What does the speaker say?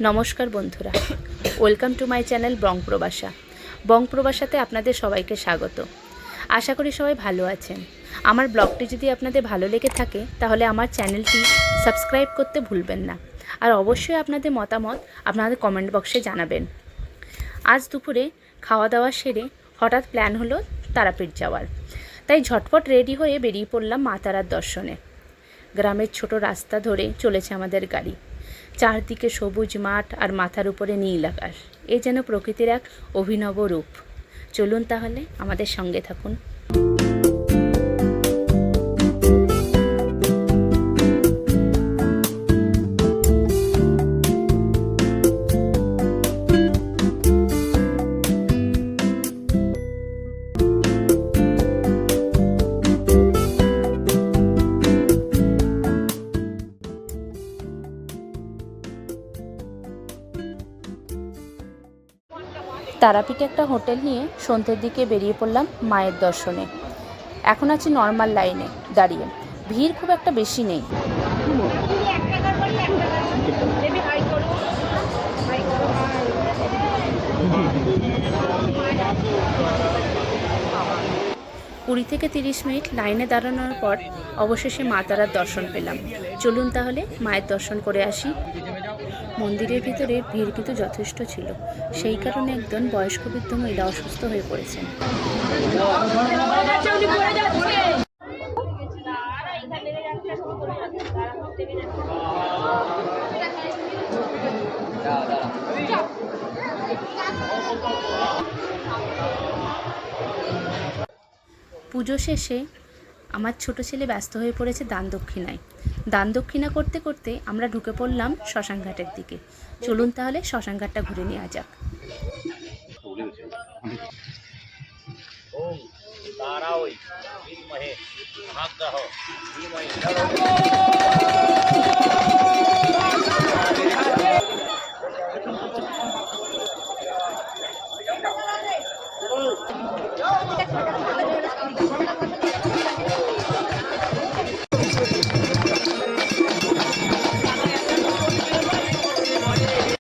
নমস্কার বন্ধুরা, welcome to my channel বং প্রবাসা। বং প্রবাসাতে আপনাদের সবাইকে স্বাগত। আশা করি সবাই ভালো আছেন। আমার ব্লগটি যদি আপনাদের ভালো লেগে থাকে তাহলে আমার চ্যানেলটি সাবস্ক্রাইব করতে ভুলবেন না, আর অবশ্যই আপনাদের মতামত আপনাদের কমেন্ট বক্সে জানাবেন। আজ দুপুরে খাওয়া দাওয়া সেরে হঠাৎ প্ল্যান হলো তারাপীঠ যাওয়ার, তাই ঝটপট রেডি হয়ে বেরিয়ে পড়লাম মা তারার দর্শনে। গ্রামের ছোট রাস্তা ধরে চলেছে আমাদের গাড়ি। চারদিকে সবুজ মাঠ আর মাথার উপরে নীল আকাশ, এ যেন প্রকৃতির এক অভিনব রূপ। চলুন তাহলে আমাদের সঙ্গে থাকুন। তারাপীঠে একটা হোটেল নিয়ে সন্ধ্যের দিকে বেরিয়ে পড়লাম মায়ের দর্শনে। এখন আছি নর্মাল লাইনে দাঁড়িয়ে, ভিড় খুব একটা বেশি নেই। কুড়ি থেকে 30 মিনিট লাইনে দাঁড়ানোর পর অবশেষে মা তারার দর্শন পেলাম। চলুন তাহলে মায়ের দর্শন করে আসি। মন্দিরের ভিতরে ভিড় কিন্তু যথেষ্ট ছিল, সেই কারণে একজন বয়স্ক বৃদ্ধ মহিলা অসুস্থ হয়ে পড়েছেন। পুজো শেষে আমার ছোট ছেলে ব্যস্ত হয়ে পড়েছে দান দক্ষিণায়। দান দক্ষিণা করতে করতে আমরা ঢুকে পড়লাম শ্মশানঘাটের দিকে। চলুন তাহলে শ্মশানঘাটটা ঘুরে নেওয়া যাক।